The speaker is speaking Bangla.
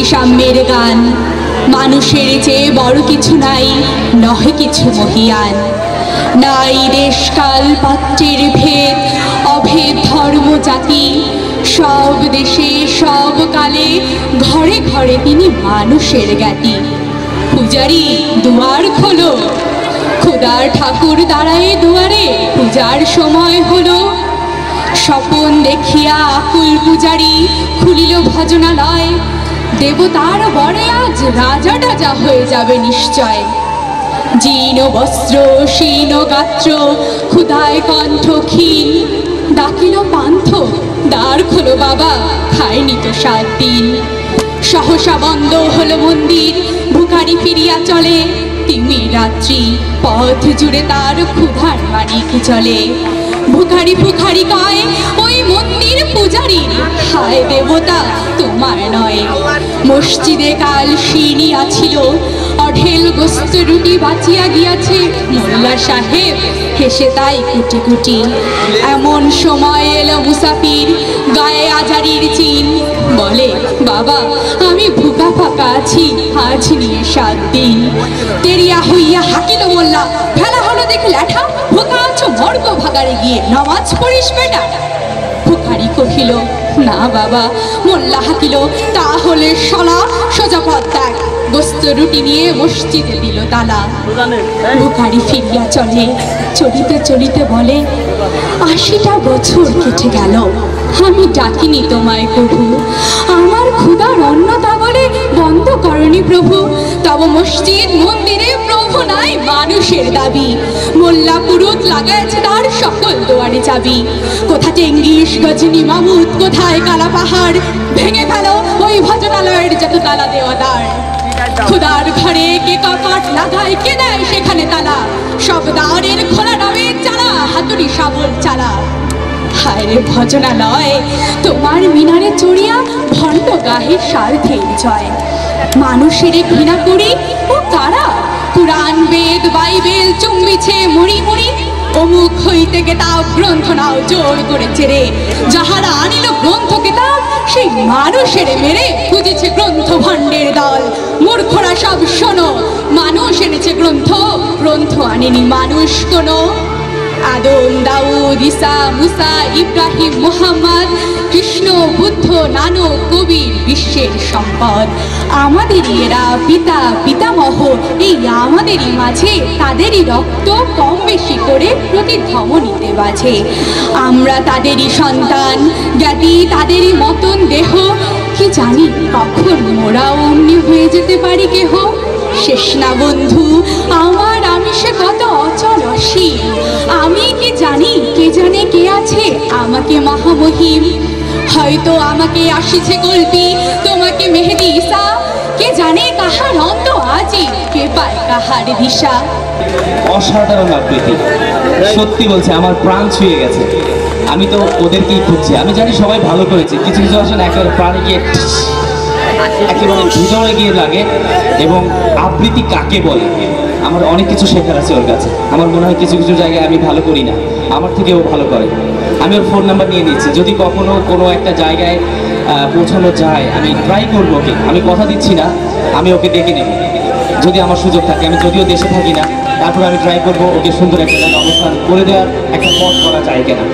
সাম্যের গান। মানুষের চেয়ে বড় কিছু নাই, নহে কিছু মহিয়ান। নাই দেশকাল পাত্রের ভেদ, অভেদ ধর্ম জাতি। সব দেশে সব কালে ঘরে ঘরে তিনি মানুষের জ্ঞাতি। পূজারি দুয়ার খোলো, খোদার ঠাকুর দাঁড়ায় দুয়ারে, পূজার সময় হলো। স্বপন দেখিয়া আকুল পূজারি খুলিল ভজনালয়। দেবতার বরে আজ রাজা টাজা হয়ে যাবে নিশ্চয়। জীর্ণ বস্ত্র শীর্ণ গাত্র, ক্ষুধায় কণ্ঠ ক্ষীণ। ডাকিল পান্থ, দ্বার খোলো বাবা, খায়নি তো 7 দিন। সহসা বন্ধ হলো মন্দির, ভিখারি ফিরিয়া চলে। তিমি রাত্রি পথ জুড়ে তার ক্ষুধার মানিক চলে। ভিখারি ভিখারি কয় ওই মন্দির পূজারি, হায় দেবতা তোমার নয়। মসজিদে কাল শিনিয়া ছিল, অঢেল গোস্ত রুটি বাঁচিয়া গিয়াছে। মোল্লা সাহেব হেসে তাই কুটি কুটি। এমন সময় এলো মুসাফির, গায়ে আজারির চিন। বলে বাবা আমি ভুকা ফাঁকা আছি, আজ নিয়ে 7 দিন। তেরিয়া হইয়া হাকিল মোল্লা, ফেলা হলো দেখি ল্যাঠা। ভুকা আছো মর্গ ভাগারে গিয়ে নামাজ পড়িস বেটা। ভিখারি কহিল না বাবা। মোল্লা হাকিল তাহলে শালা সোজা পথ দেখ। গোস্ত রুটি নিয়ে মসজিদে দিল তালা। ভিখারি ফিরিয়া চলে, চলিতে চলিতে বলে 80টা বছর কেটে গেল, আমি ডাকিনি তোমায় প্রভু। আমার ক্ষুধার অন্ন তা বলে বন্ধ করনি প্রভু। তব মসজিদ মন্দিরে প্রভু নাই, মানুষের দাবি। মোল্লা পুরুত লাগাইছে তার সকল দুয়ারে চাবি। কোথা চেঙ্গিস গজনী মামুদ, কোথায় কালা পাহাড়। ভেঙে ফেলো ওই ভজনালয়ের যত তালা দেওয়া দ্বার। খুদার ঘরে কে কপাট লাগায়, কে দেয় সেখানে তালা। সব দ্বারের খোলা নামে চালা, হাতুড়ি শাবল চালা। হায় রে ভজনালয়, তোমার মিনারে চড়িয়া ভণ্ড গাহে স্বার্থের জয়। মানুষের ঘৃণা করি ও কারা, কুরআন বেদ বাইবেল চুম্বিছে মুড়ি মুড়ি। অমুক হইতে কেতাব গ্রন্থ নাও জোর করেছে রে। যাহারা আনিল গ্রন্থ কেতাব, সেই মানুষের মেরে খুঁজেছে গ্রন্থ ভাণ্ডের দল। মূর্খরা সব শোনো, মানুষ এনেছে গ্রন্থ, গ্রন্থ আনেনি মানুষ কোনো। আদম দাউদ ঈসা মুসা ইব্রাহিম মুহাম্মদ, কৃষ্ণ বুদ্ধ নানক কবির বিশ্বের সম্পদ। আমাদেরই এরা পিতা পিতামহ, এই আমাদেরই মাঝে তাদেরই রক্ত কম বেশি করে প্রতি ধমনীতে বাজে। আমরা তাদেরই সন্তান, জ্ঞাতি তাদেরই মতন দেহ। কি জানি কখন মোরাও অমনি হয়ে যেতে পারি কেহ। শেষ না বন্ধু আমার আমিষে কত অচল অসীম। আমি কি জানি কে জানে কে আছে আমাকে মহামহিম। হয়তো আমাকে আসিছে কল্পি, তোমাকে মেহেদি ঈসা। কে জানে কাহার অন্ত আজি, কে পায় কাহার দিশা। অসাধারণ আবৃত্তি, সত্যি বলছে আমার প্রাণ ছুঁয়ে গেছে। আমি তো ওদেরকেই খুঁজছি। আমি জানি সবাই ভালো করেছে, কিছু কিছু আসলে একেবারে প্রাণে গিয়ে একেবারে হৃদয়ে গিয়ে লাগে। এবং আবৃত্তি কাকে বলে আমার অনেক কিছু শেখার আছে ওর কাছে। আমার মনে হয় কিছু কিছু জায়গায় আমি ভালো করি না, আমার থেকে ও ভালো করে। আমি ওর ফোন নাম্বার নিয়ে নিচ্ছি, যদি কখনো কোনো একটা জায়গায় পৌঁছানো যায় আমি ট্রাই করবো ওকে। আমি কথা দিচ্ছি না, আমি ওকে ডেকে নেব যদি আমার সুযোগ থাকে। আমি যদিও দেশে থাকি না, তারপর আমি ট্রাই করবো ওকে সুন্দর একটা জায়গায় অবস্থান করে দেওয়ার একটা পথ করা যায় কিনা।